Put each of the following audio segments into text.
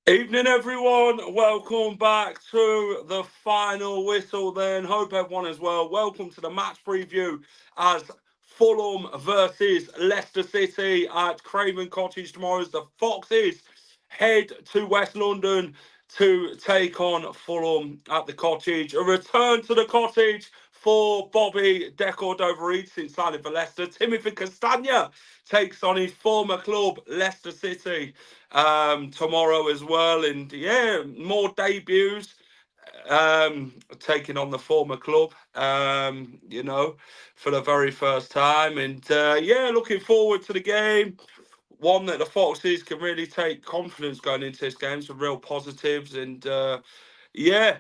Evening, everyone. Welcome back to the final whistle then. Hope everyone is well. Welcome to the match preview as Fulham versus Leicester City at Craven Cottage tomorrow as the Foxes head to West London to take on Fulham at the Cottage. A return to the Cottage for Bobby De Cordova-Reid since signing for Leicester. Timothy Castagna takes on his former club, Leicester City, tomorrow as well. And yeah, more debuts taking on the former club, for the very first time. And yeah, looking forward to the game. One that the Foxes can really take confidence going into this game, some real positives. And yeah,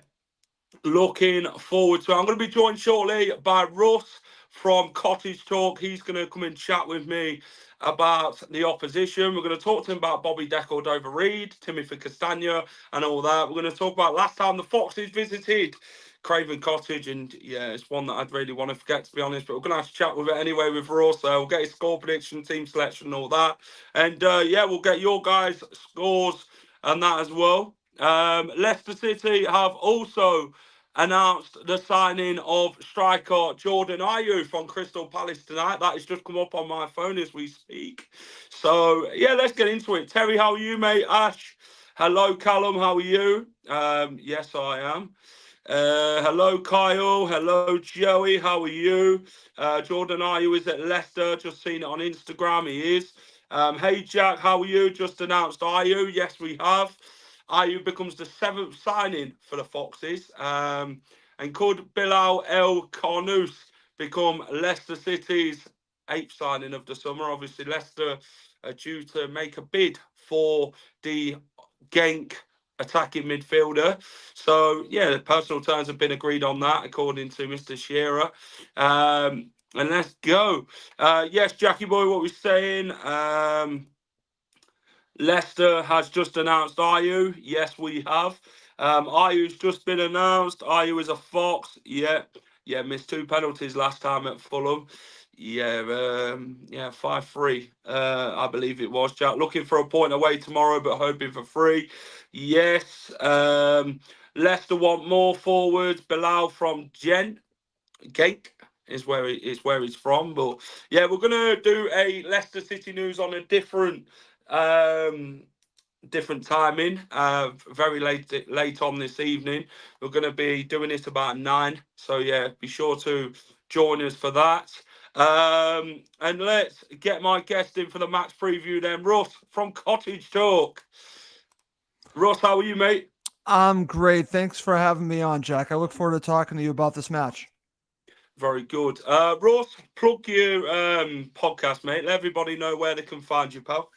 looking forward to it. I'm going to be joined shortly by Russ from Cottage Talk. He's going to come and chat with me about the opposition. We're going to talk to him about Bobby De Cordova-Reid, Timothy Castagna, and all that. We're going to talk about last time the Foxes visited Craven Cottage, and yeah, it's one that I'd really want to forget, to be honest, but we're going to have to chat with it anyway with Russ. So we'll get his score prediction, team selection, and all that. And yeah, we'll get your guys' scores and that as well. Leicester City have also announced the signing of striker Jordan Ayew from Crystal Palace tonight. That has just come up on my phone as we speak. So, yeah, let's get into it. Terry, how are you, mate? Ash, hello, Callum, how are you? Yes, I am. Hello, Kyle. Hello, Joey. How are you? Jordan Ayew is at Leicester. Just seen it on Instagram. He is. Hey, Jack. How are you? Just announced Ayew. Yes, we have. Ayew becomes the 7th signing for the Foxes. And could Bilal El Carnous become Leicester City's 8th signing of the summer? Obviously, Leicester are due to make a bid for the Genk attacking midfielder. So, yeah, the personal terms have been agreed on that, according to Mr. Shearer. And let's go. Yes, Jackie boy, what we're saying. Leicester has just announced Ayew. Yes, we have. Ayew's just been announced. Ayew is a Fox. Yeah, missed 2 penalties last time at Fulham. Yeah, 5-3. I believe it was. Jack looking for a point away tomorrow, but hoping for 3. Yes. Leicester want more forwards. Bilal from Genk is where he's from. But yeah, we're gonna do a Leicester City news on a different timing, very late on this evening. We're going to be doing this about 9, so yeah, be sure to join us for that. And let's get my guest in for the match preview then. Russ from Cottage Talk. Russ, how are you, mate? I'm great. Thanks for having me on, Jack. I look forward to talking to you about this match. Very good. Russ, plug your podcast, mate. Let everybody know where they can find you, pal.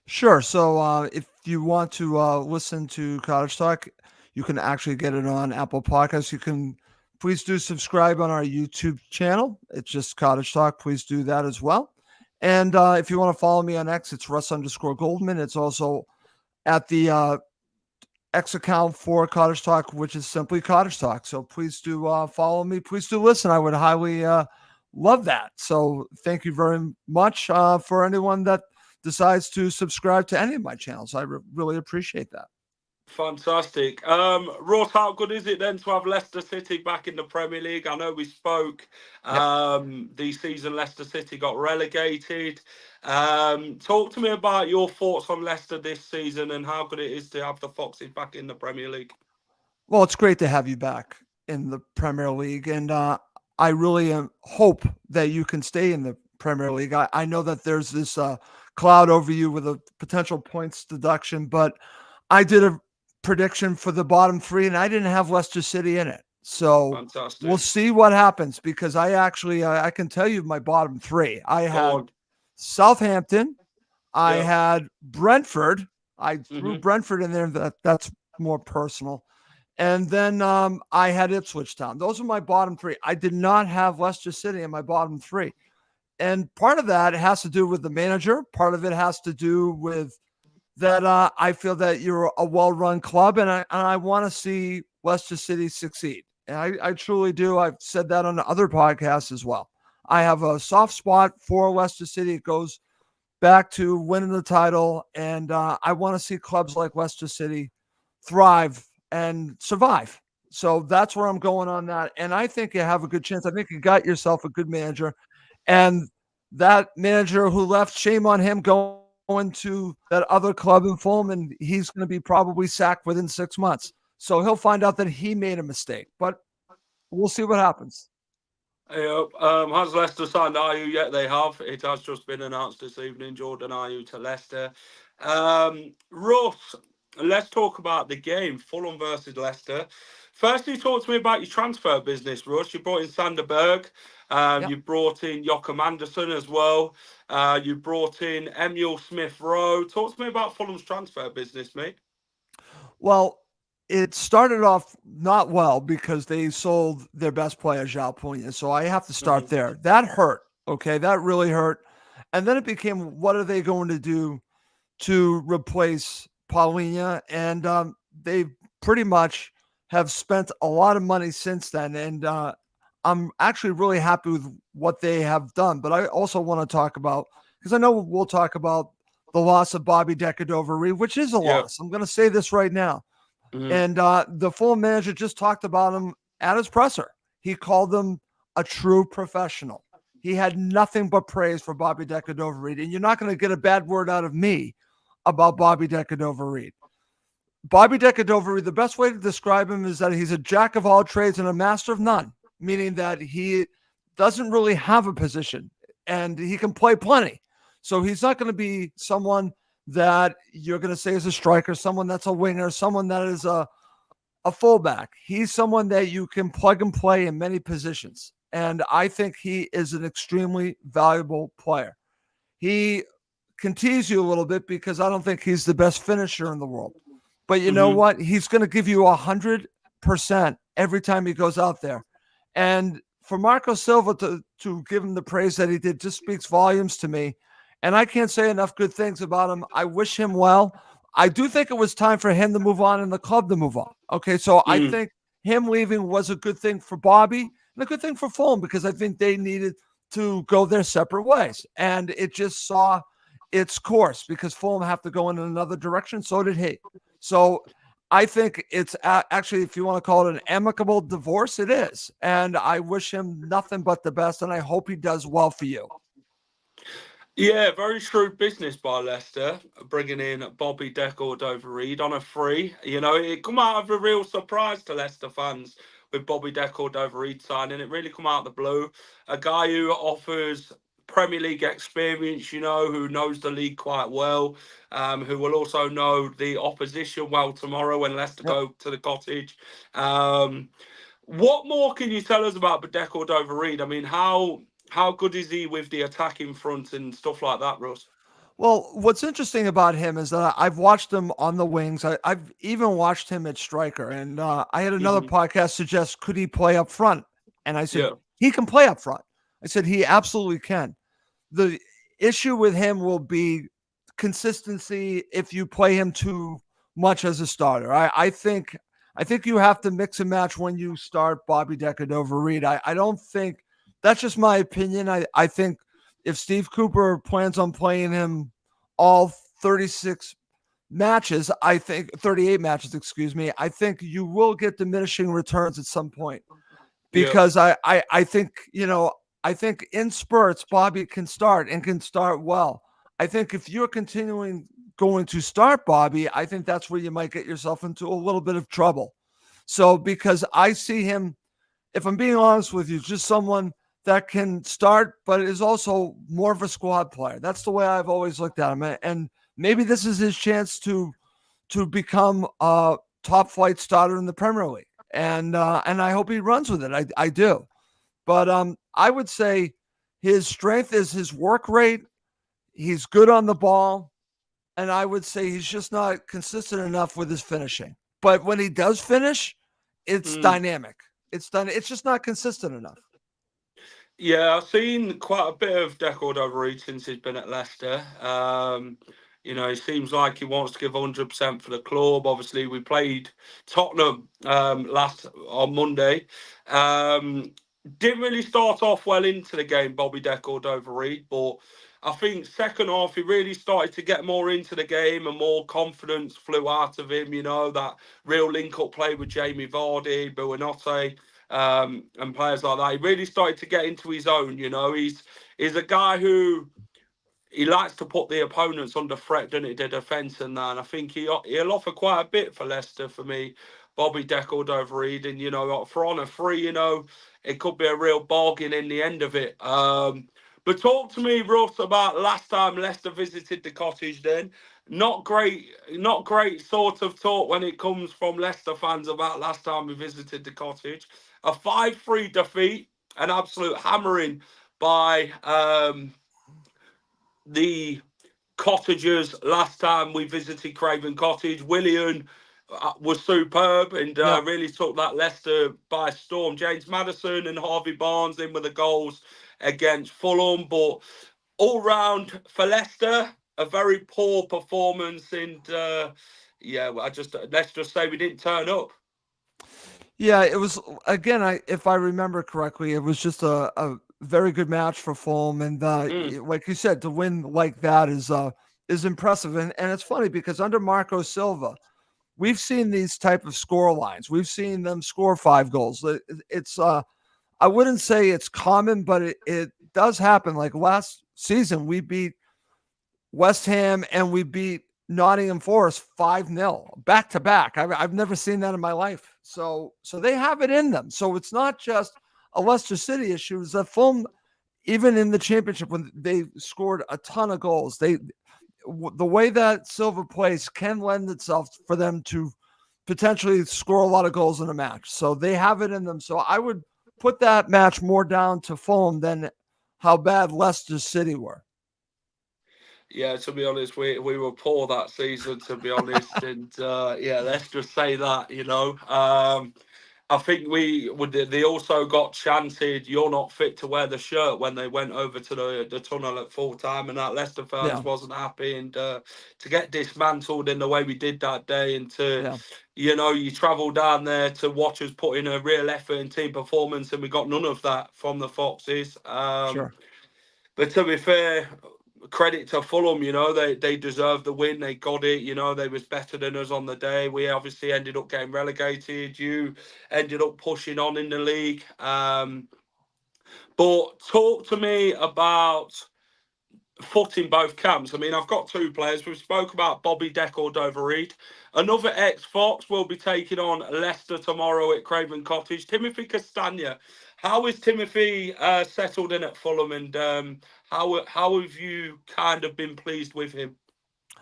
Sure. So if you want to listen to Cottage Talk, you can actually get it on Apple Podcasts. You can please do subscribe on our YouTube channel. It's just Cottage Talk. Please do that as well. And if you want to follow me on X, it's Russ_Goldman. It's also at the X account for Cottage Talk, which is simply Cottage Talk. So please do follow me. Please do listen. I would highly love that. So thank you very much for anyone that decides to subscribe to any of my channels. I really appreciate that. Fantastic. Ross, how good is it then to have Leicester City back in the Premier League? I know we spoke the season Leicester City got relegated. Talk to me about your thoughts on Leicester this season and how good it is to have the Foxes back in the Premier League. Well, it's great to have you back in the Premier League, and I really hope that you can stay in the Premier League. I know that there's this cloud over you with a potential points deduction, but I did a prediction for the bottom 3 and I didn't have Leicester City in it. So fantastic. We'll see what happens, because I actually I can tell you my bottom 3. I had Southampton. I Yeah. had Brentford. I threw Mhm. Brentford in there. That's more personal. And then I had Ipswich Town. Those are my bottom three. I did not have Leicester City in my bottom three. And part of that has to do with the manager. Part of it has to do with that I feel that you're a well-run club, and I want to see Leicester City succeed. And I truly do. I've said that on other podcasts as well. I have a soft spot for Leicester City. It goes back to winning the title, and I want to see clubs like Leicester City thrive and survive. So that's where I'm going on that. And I think you have a good chance. I think you got yourself a good manager. And that manager who left, shame on him going to that other club in Fulham, and he's going to be probably sacked within 6 months. So he'll find out that he made a mistake. But we'll see what happens. Yep. Has Leicester signed Ayew yet? They have. It has just been announced this evening. Jordan Ayew to Leicester. Russ, let's talk about the game. Fulham versus Leicester. Firstly, talk to me about your transfer business, Russ. You brought in Sander Berg. Yeah. You brought in Joachim Anderson as well. You brought in Emil Smith Rowe. Talk to me about Fulham's transfer business, mate. Well, it started off not well because they sold their best player, Zhao Punya. So I have to start Hmm. there. That hurt. Okay. That really hurt. And then it became, what are they going to do to replace Paulinha? And they pretty much have spent a lot of money since then. And I'm actually really happy with what they have done. But I also want to talk about, because I know we'll talk about the loss of Bobby Decadovere, which is a Yeah. loss. I'm going to say this right now. Hmm. And the full manager just talked about him at his presser. He called him a true professional. He had nothing but praise for Bobby Decadova-Reid. And you're not going to get a bad word out of me about Bobby Decadova-Reid. Bobby Decadova-Reid, the best way to describe him is that he's a jack of all trades and a master of none, meaning that he doesn't really have a position and he can play plenty. So he's not going to be someone that you're going to say is a striker, someone that's a winger, someone that is a fullback. He's someone that you can plug and play in many positions. And I think he is an extremely valuable player. He can tease you a little bit because I don't think he's the best finisher in the world. But you know Hmm. what? He's going to give you 100% every time he goes out there. And for Marco Silva to give him the praise that he did just speaks volumes to me. And I can't say enough good things about him. I wish him well. I do think it was time for him to move on and the club to move on. Okay. So I Mm. think him leaving was a good thing for Bobby and a good thing for Fulham because I think they needed to go their separate ways. And it just saw its course because Fulham have to go in another direction. So did he. So I think it's actually, if you want to call it an amicable divorce, it is. And I wish him nothing but the best. And I hope he does well for you. Yeah, very shrewd business by Leicester, bringing in Bobby Decord over Reed on a free. You know, it come out of a real surprise to Leicester fans with Bobby Decord over Reed signing. It really come out of the blue. A guy who offers Premier League experience, you know, who knows the league quite well, who will also know the opposition well tomorrow when Leicester Yep. go to the cottage. Um, what more can you tell us about Decord over Reed? I mean, how good is he with the attack in front and stuff like that, Russ? Well, what's interesting about him is that I've watched him on the wings. I've even watched him at striker. And I had another Hmm. podcast suggest, could he play up front? And I said, Yeah, he can play up front. I said, he absolutely can. The issue with him will be consistency if you play him too much as a starter. I think you have to mix and match when you start Bobby Decker over Reed. I don't think that's just my opinion. I think if Steve Cooper plans on playing him all 36 matches, I think 38 matches, excuse me, I think you will get diminishing returns at some point yeah, because I think, I think in spurts Bobby can start and can start well. I think if you're continuing going to start Bobby, I think that's where you might get yourself into a little bit of trouble. So because I see him, if I'm being honest with you, just someone that can start but is also more of a squad player. That's the way I've always looked at him. And maybe this is his chance to become a top flight starter in the Premier League. And I hope he runs with it. I do. But I would say his strength is his work rate He's good on the ball, and I would say he's just not consistent enough with his finishing. But when he does finish, it's Mm. dynamic. It's done. It's just not consistent enough. Yeah, I've seen quite a bit of Decord Overeem since he's been at Leicester. He seems like he wants to give 100% for the club. Obviously, we played Tottenham last on Monday. Um, didn't really start off well into the game, Bobby Decord Overeem, but I think second half he really started to get more into the game and more confidence flew out of him. That real link-up play with Jamie Vardy, Buonanotte, and players like that. He really started to get into his own. He's a guy who he likes to put the opponents under threat, doesn't he? The defence and that. And I think he'll offer quite a bit for Leicester for me. Bobby Decord over Eden, for on a free, it could be a real bargain in the end of it. But talk to me, Russ, about last time Leicester visited the cottage then. Not great sort of talk when it comes from Leicester fans about last time we visited the cottage. A 5-3 defeat, an absolute hammering by the cottagers last time we visited Craven Cottage. Willian was superb and Yeah. really took that Leicester by storm. James Maddison and Harvey Barnes in with the goals against Fulham, but all round for Leicester, a very poor performance. And let's just say we didn't turn up. Yeah, it was again. If I remember correctly, it was just a very good match for Fulham, and Mm, like you said, to win like that is impressive. And it's funny because under Marco Silva, we've seen these type of score lines. We've seen them score 5 goals. It's I wouldn't say it's common, but it does happen. Like last season, we beat West Ham and we beat Nottingham Forest 5-0 back to back. I've never seen that in my life. So they have it in them. So it's not just a Leicester City issue. It's that Fulham, even in the championship when they scored a ton of goals, the way that Silva plays can lend itself for them to potentially score a lot of goals in a match. So they have it in them. So I would put that match more down to Fulham than how bad Leicester City were. yeah, to be honest, we were poor that season, to be honest. And let's just say that, I think they also got chanted, "You're not fit to wear the shirt" when they went over to the tunnel at full time, and that Leicester fans Yeah. wasn't happy. And to get dismantled in the way we did that day, and to Yeah. you travel down there to watch us put in a real effort and team performance, and we got none of that from the Foxes. Sure. But to be fair, credit to Fulham, they deserved the win. They got it. They was better than us on the day. We obviously ended up getting relegated. You ended up pushing on in the league. But talk to me about foot in both camps. I mean, I've got two players. We've spoke about Bobby Decord Overeed. Another ex-Fox will be taking on Leicester tomorrow at Craven Cottage. Timothy Castagna. How is Timothy settled in at Fulham, and how have you kind of been pleased with him?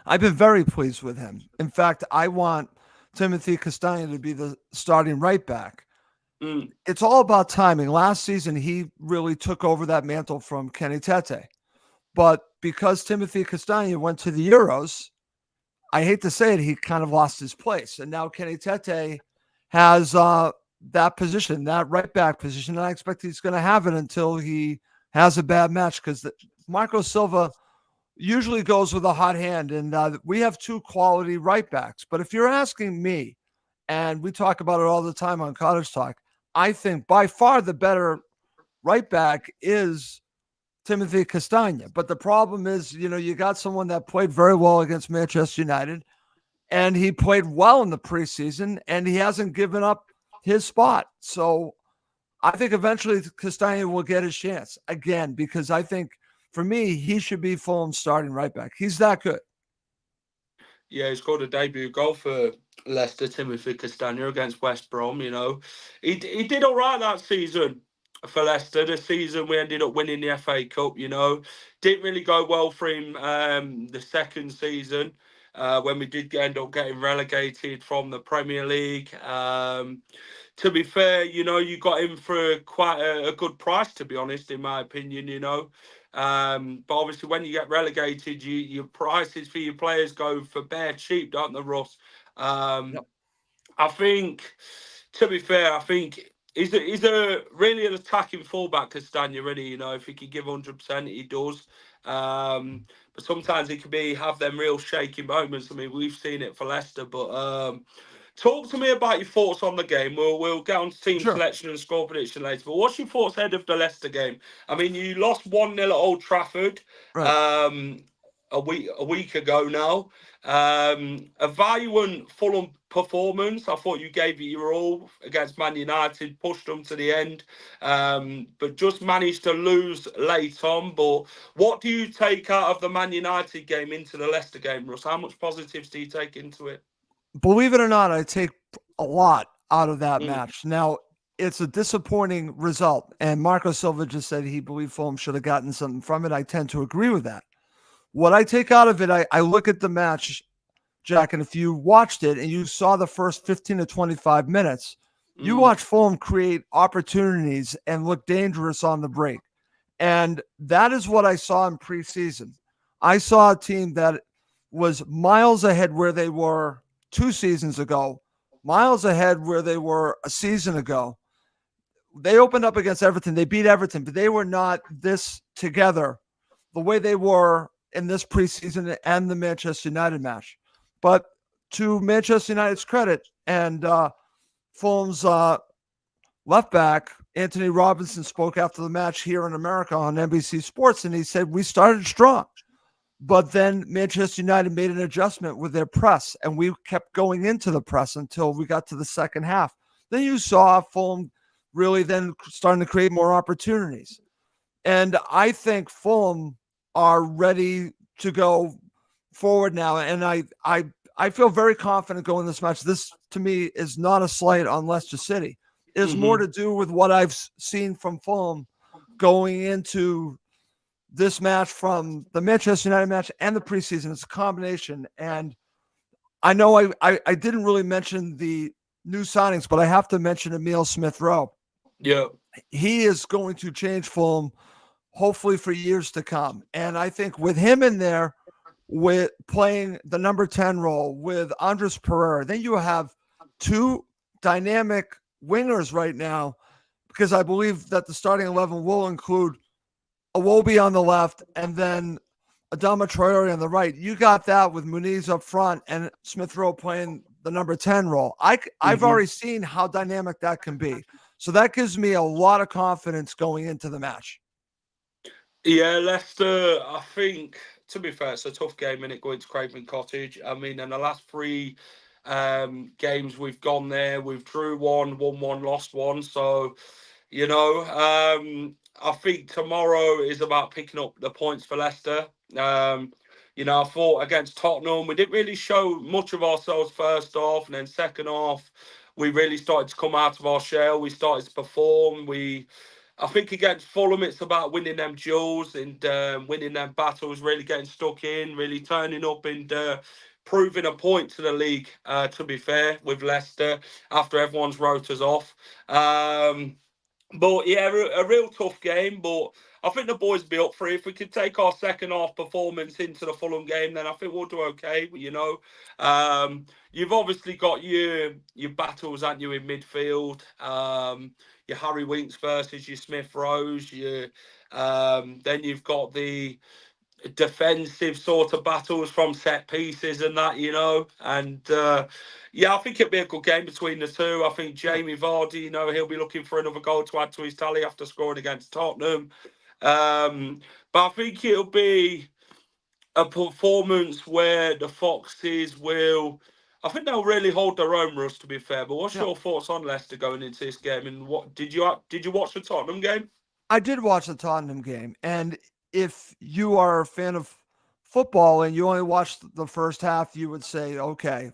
I've been very pleased with him. In fact, I want Timothy Castagna to be the starting right back. Mm, It's all about timing. Last season, he really took over that mantle from Kenny Tete. But because Timothy Castagna went to the Euros, I hate to say it, he kind of lost his place. And now Kenny Tete has that position, that right back position. And I expect he's going to have it until he has a bad match because Marco Silva usually goes with a hot hand. And we have two quality right backs. But if you're asking me, and we talk about it all the time on Cottage Talk, I think by far the better right back is Timothy Castagna. But the problem is, you got someone that played very well against Manchester United, and he played well in the preseason, and he hasn't given up his spot. So I think eventually Castagna will get his chance again because I think for me, he should be Fulham's starting right back. He's that good. yeah, he scored a debut goal for Leicester, Timothy Castagna against West Brom. He did all right that season for Leicester. The season we ended up winning the FA Cup. Didn't really go well for him the second season. when we did end up getting relegated from the Premier League. To be fair, you got him for quite a good price, to be honest, in my opinion. But obviously, when you get relegated, your prices for your players go for bare cheap, don't they, Russ? Um, Yep. I think, to be fair, I think he's a really an attacking fullback, Castagna. Really, if he can give 100%, he does. But sometimes he can have them real shaky moments. I mean, we've seen it for Leicester, but talk to me about your thoughts on the game. We'll get on to team Sure. selection and score prediction later. But what's your thoughts ahead of the Leicester game? I mean, you lost 1-0 at Old Trafford Right. um, a week ago now. A valiant Fulham performance. I thought you gave it your all against Man United, pushed them to the end, but just managed to lose late on. But what do you take out of the Man United game into the Leicester game, Russ? How much positives do you take into it? Believe it or not, I take a lot out of that Mm, match. Now, it's a disappointing result, and Marco Silva just said he believed Fulham should have gotten something from it. I tend to agree with that. What I take out of it, I look at the match, Jack, and if you watched it and you saw the first 15 to 25 minutes, you mm, watch Fulham create opportunities and look dangerous on the break. And that is what I saw in preseason. I saw a team that was miles ahead where they were 2 seasons ago, miles ahead where they were a season ago. They opened up against Everton. They beat Everton, but they were not this together the way they were in this preseason and the Manchester United match. But to Manchester United's credit, and Fulham's left back, Anthony Robinson, spoke after the match here in America on NBC Sports, and he said, "We started strong, but then Manchester United made an adjustment with their press, and we kept going into the press until we got to the second half." Then you saw Fulham really then starting to create more opportunities. And I think Fulham are ready to go forward now. And I feel very confident going this match. This to me is not a slight on Leicester City. It is more mm-hmm. to do with what I've seen from Fulham going into this match from the Manchester United match and the preseason. It's a combination. And I know I didn't really mention the new signings, but I have to mention Emil Smith Rowe. Yeah. He is going to change Fulham hopefully for years to come. And I think with him in there, with playing the number 10 role with Andres Pereira, then you have two dynamic wingers right now, because I believe that the starting 11 will include Iwobi on the left and then Adama Traore on the right. You got that with Muniz up front and Smith Rowe playing the number 10 role. I've Mm-hmm. already seen how dynamic that can be. So that gives me a lot of confidence going into the match. Yeah, Leicester, I think, to be fair, it's a tough game, and it going to Craven Cottage. I mean, in the last three games we've gone there, we've drew one, won one, lost one. So, I think tomorrow is about picking up the points for Leicester. I thought against Tottenham, we didn't really show much of ourselves first half, and then second half, we really started to come out of our shell. We started to perform. I think against Fulham, it's about winning them duels and winning them battles, really getting stuck in, really turning up and proving a point to the league, to be fair, with Leicester after everyone's wrote us off. But yeah, a real tough game. But I think the boys will be up for it. If we could take our second half performance into the Fulham game, then I think we'll do okay. You've obviously got your battles, aren't you, in midfield? Your Harry Winks versus your Smith Rose. Then you've got the defensive sort of battles from set pieces and that. And yeah, I think it'll be a good game between the two. I think Jamie Vardy, he'll be looking for another goal to add to his tally after scoring against Tottenham. But I think it'll be a performance where the Foxes will. I think they'll really hold their own, Russ. To be fair, but what's Yeah. your thoughts on Leicester going into this game? And what did you watch the Tottenham game? I did watch the Tottenham game, and if you are a fan of football and you only watched the first half, you would say, okay,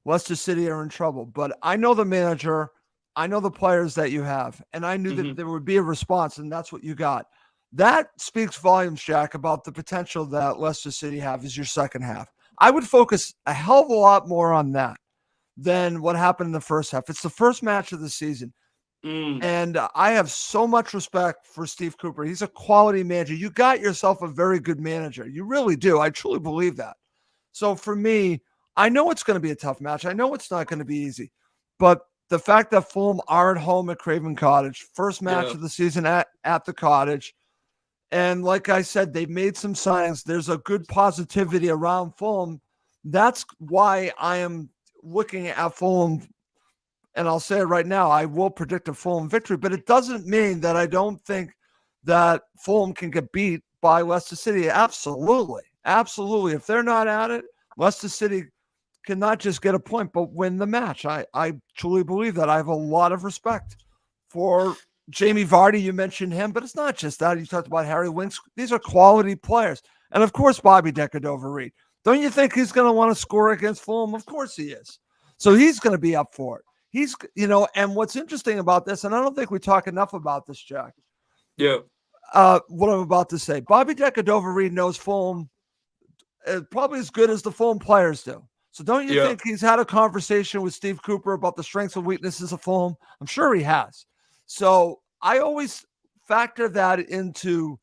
Leicester City are in trouble. But I know the manager, I know the players that you have, and I knew that Hmm. there would be a response, and that's what you got. That speaks volumes, Jack, about the potential that Leicester City have is your second half. I would focus a hell of a lot more on that than what happened in the first half. It's the first match of the season. Mm, And I have so much respect for Steve Cooper. He's a quality manager. You got yourself a very good manager. You really do. I truly believe that. So for me, I know it's going to be a tough match. I know it's not going to be easy. But the fact that Fulham are at home at Craven Cottage, first match yeah, of the season at the Cottage, and like I said, they've made some signings. There's a good positivity around Fulham. That's why I am looking at Fulham, and I'll say it right now, I will predict a Fulham victory, but it doesn't mean that I don't think that Fulham can get beat by Leicester City. Absolutely. Absolutely. If they're not at it, Leicester City can not just get a point, but win the match. I truly believe that. I have a lot of respect for Jamie Vardy. You mentioned him, but it's not just that. You talked about Harry Winks. These are quality players. And of course, Bobby Decordova-Reid. Don't you think he's going to want to score against Fulham? Of course he is. So he's going to be up for it. He's, and what's interesting about this, and I don't think we talk enough about this, Jack, yeah, what I'm about to say. Bobby Decordova-Reid knows Fulham probably as good as the Fulham players do. So don't you yeah. think he's had a conversation with Steve Cooper about the strengths and weaknesses of Fulham? I'm sure he has. So I always factor that into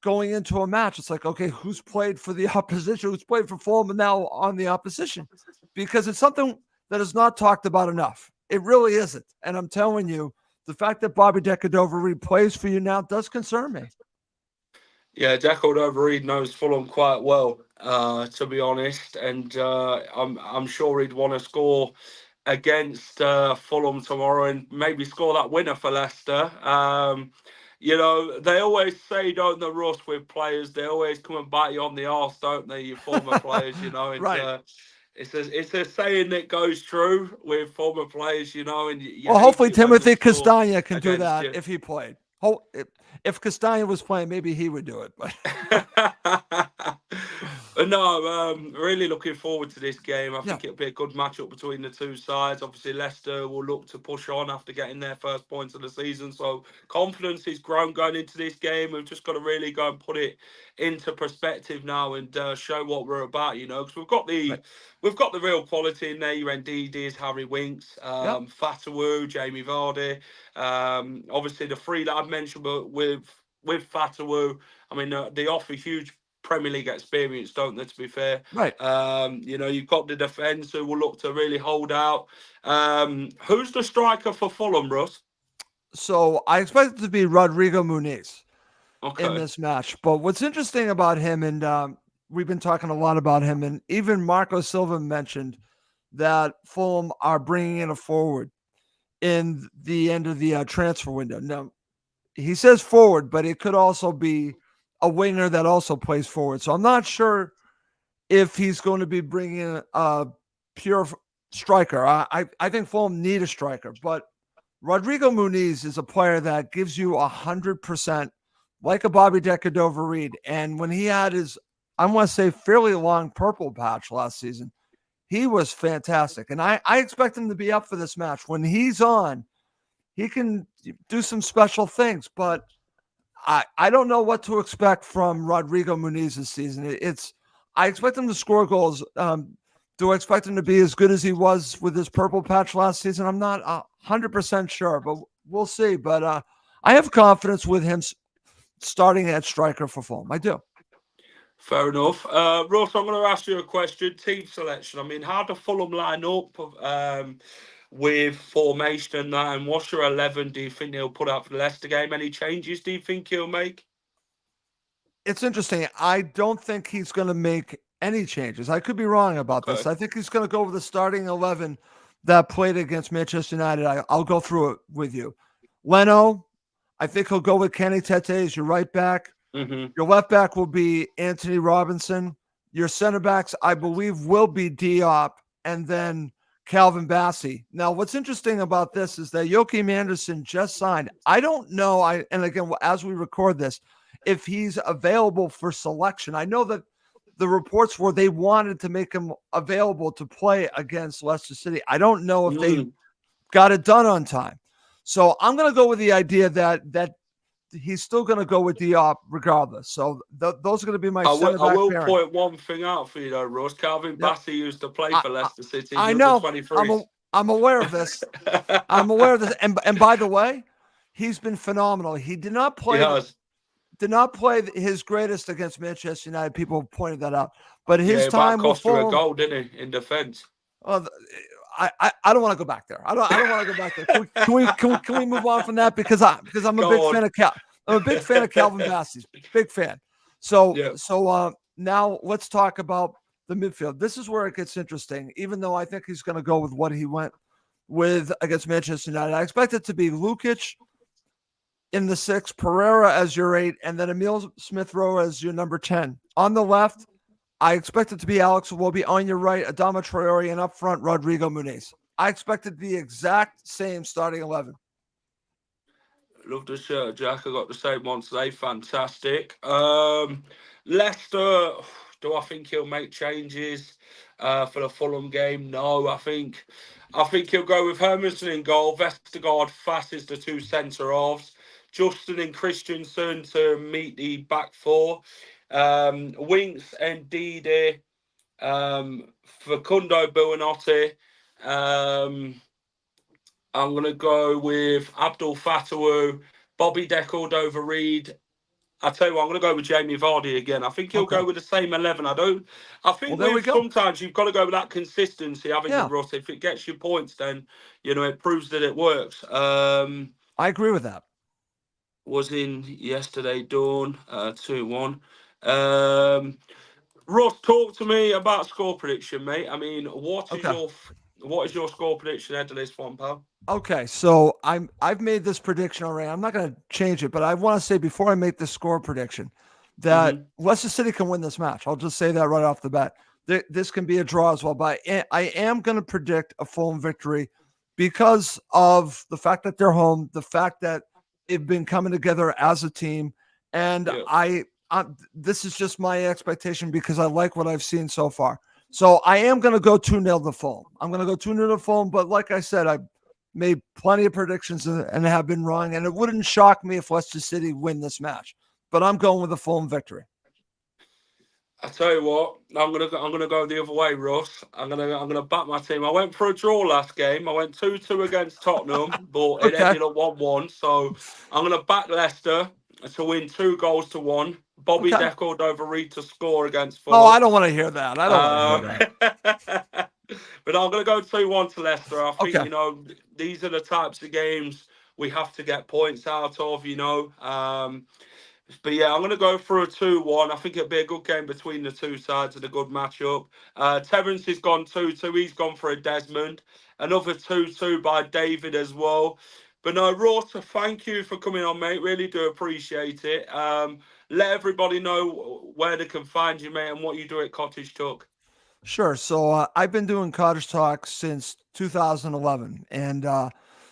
going into a match. It's like, okay, who's played for the opposition? Who's played for Fulham and now on the opposition? Because it's something that is not talked about enough. It really isn't. And I'm telling you, the fact that Bobby Decordova-Reid plays for you now does concern me. Yeah, Decordova-Reid knows Fulham quite well, to be honest, and I'm sure he'd want to score against Fulham tomorrow and maybe score that winner for Leicester. They always say, don't they, Russ, with players, they always come and bite you on the arse, don't they, your former players, and Right. it's a saying that goes true with former players, and you Well, hate hopefully it when they Timothy score Castagna can do against that you. if he played. If Castagna was playing, maybe he would do it. But No, really looking forward to this game. I yeah, think it'll be a good matchup between the two sides. Obviously, Leicester will look to push on after getting their first points of the season. So confidence is grown going into this game. We've just got to really go and put it into perspective now and show what we're about. Because right. we've got the real quality in there. Your Ndidi's, Harry Winks, Yep. Fatawu, Jamie Vardy. Obviously, the three that I've mentioned, but with Fatawu, I mean, they offer huge Premier League experience, don't they? To be fair, Right. you've got the defence who will look to really hold out. Who's the striker for Fulham, Russ? So I expect it to be Rodrigo Muniz in Okay. this match. But what's interesting about him, and we've been talking a lot about him, and even Marco Silva mentioned that Fulham are bringing in a forward in the end of the transfer window. Now, he says forward, but it could also be a winger that also plays forward. So I'm not sure if he's going to be bringing a pure striker. I think Fulham need a striker, but Rodrigo Muniz is a player that gives you 100%, like a Bobby Decordova-Reid. And when he had his, I want to say, fairly long purple patch last season, he was fantastic. And I expect him to be up for this match. When he's on, he can do some special things, but I don't know what to expect from Rodrigo Muniz this season. I expect him to score goals. Do I expect him to be as good as he was with his purple patch last season? I'm not 100% sure, but we'll see. But I have confidence with him starting at striker for Fulham. I do. Fair enough. Russ, I'm going to ask you a question. Team selection. I mean, how do Fulham line up with formation and that? And what's your 11 do you think he'll put out for the Leicester game? Any changes do you think he'll make? It's interesting. I don't think he's going to make any changes. I could be wrong about this. Okay. I think he's going to go with the starting 11 that played against Manchester United. I'll go through it with you. Leno, I think he'll go with Kenny Tete as your right back. Mm-hmm. Your left back will be Anthony Robinson. Your center backs, I believe, will be Diop and then Calvin Bassey. Now, what's interesting about this is that Joachim Anderson just signed. I don't know. And again, as we record this, if he's available for selection. I know that the reports were they wanted to make him available to play against Leicester City. I don't know if they Mm. got it done on time. So I'm going to go with the idea that he's still going to go with Diop regardless. So those are going to be my I will, center I back will pairing. point one thing out for you though, Russ. Calvin Yep. Bassey used to play I, for I, Leicester City. I He was a know. 23s. I'm aware of this. I'm aware of this. And by the way, he's been phenomenal. He He has. did not play his greatest against Manchester United. People pointed that out. But Yeah, his it about time with cost you a Fulham, goal, didn't he, in defence? uh, I don't want to go back there. I don't want to go back there. Can we move on from that because I'm a big Go fan on. of I'm a big fan of Calvin Bassey's big fan. So Yeah. now let's talk about the midfield. This is where it gets interesting. Even though I think he's going to go with what he went with against Manchester United, I expect it to be Lukic in the 6, Pereira as your 8, and then Emil Smith Rowe as your number 10. On the left, I expect it to be Alex Iwobi. On your right, Adama Traore, and up front, Rodrigo Muniz. I expected the exact same starting 11. Love the shirt, Jack. I got the same one today. Fantastic. Leicester, do I think he'll make changes for the Fulham game? No, I think he'll go with Hermanson in goal, Vestergaard, Fass is the two centre halves, Justin and Christensen to meet the back four, Winks and Didi, Facundo Buonanotte. I'm going to go with Abdul Fatawu, Bobby Decordova Reed. I tell you what, I'm going to go with Jamie Vardy again. I think he'll Okay. go with the same 11. I Well, think there we with go. sometimes you've got to go with that consistency, haven't you, Yeah, Russ? If it gets you points, then it proves that it works. I agree with that. Was in yesterday dawn, 2-1. Um, Ross, talk to me about score prediction, mate. I mean, Okay. what is your score prediction ahead of this one, pal? Okay, so I've made this prediction already. I'm not going to change it, but I want to say before I make the score prediction that Hmm. Leicester City can win this match. I'll just say that right off the bat. This can be a draw as well, but I am going to predict a Fulham victory because of the fact that they're home, the fact that they've been coming together as a team, and Yeah. this is just my expectation because I like what I've seen so far. So I am going to go 2-0 to Fulham. I'm going to go 2-0 to Fulham, but like I said, I made plenty of predictions and have been wrong. And it wouldn't shock me if Leicester City win this match. But I'm going with a Fulham victory. I tell you what, I'm gonna go the other way, Russ. I'm gonna back my team. I went for a draw last game. I went 2-2 against Tottenham, but it Okay. ended up 1-1. So I'm gonna back Leicester to win 2-1. Bobby Okay. Deckard over Reed to score against Oh, Fulham. I don't want to hear that. I don't want to hear that. But I'm gonna go 2-1 to Leicester. I think Okay. these are the types of games we have to get points out of. But yeah, I'm going to go for a 2-1. I think it'll be a good game between the two sides and a good matchup. Terence has gone 2-2. He's gone for a Desmond. Another 2-2 by David as well. But no, Ross, thank you for coming on, mate. Really do appreciate it. Let everybody know where they can find you, mate, and what you do at Cottage Talk. Sure. So I've been doing Cottage Talk since 2011. And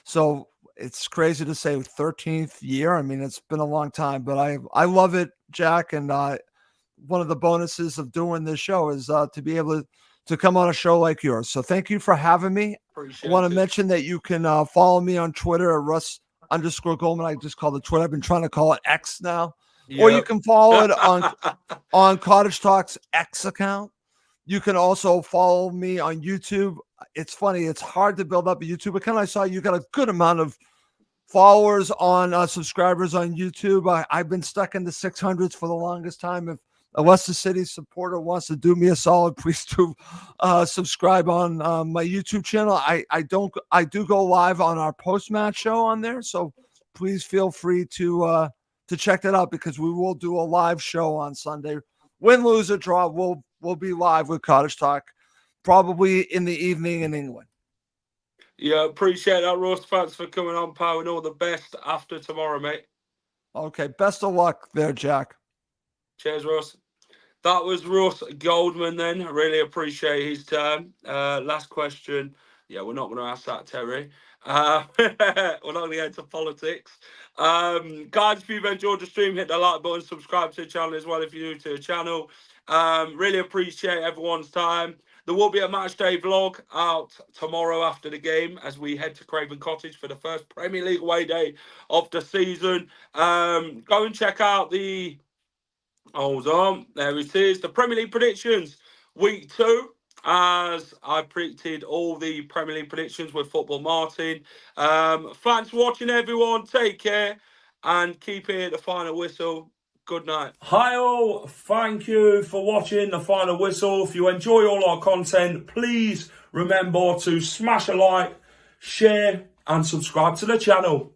so it's crazy to say 13th year. I mean, it's been a long time, but I love it, Jack. And one of the bonuses of doing this show is to be able to come on a show like yours. So thank you for having me. I want to Appreciate it. mention that you can follow me on Twitter at Russ_Goldman. I just call it Twitter. I've been trying to call it X now. Or you Yep. can follow it on Cottage Talk's X account. You can also follow me on YouTube. It's funny, it's hard to build up a YouTube account. I saw you got a good amount of followers on subscribers on YouTube. I've been stuck in the 600s for the longest time. If a Leicester City supporter wants to do me a solid, please do subscribe on my YouTube channel. I do go live on our post match show on there, so please feel free to check that out because we will do a live show on Sunday. Win, lose, or draw, we'll be live with Cottage Talk, probably in the evening in England. Yeah, appreciate that, Ross. Thanks for coming on, pal, and all the best after tomorrow, mate. Okay, best of luck there, Jack. Cheers, Ross. That was Russ Goldman then. I really appreciate his time. Last question. Yeah, we're not going to ask that, Terry. We're not going to get into politics. Guys, if you've enjoyed the stream, hit the like button, subscribe to the channel as well if you're new to the channel. Really appreciate everyone's time. There will be a match day vlog out tomorrow after the game as we head to Craven Cottage for the first Premier League away day of the season. Go and check out the... Hold on, there it is. The Premier League predictions, week 2. As I predicted all the Premier League predictions with Football Martin. Thanks for watching, everyone. Take care and keep it at the final whistle. Good night. Hi all, thank you for watching the final whistle. If you enjoy all our content, please remember to smash a like, share and subscribe to the channel.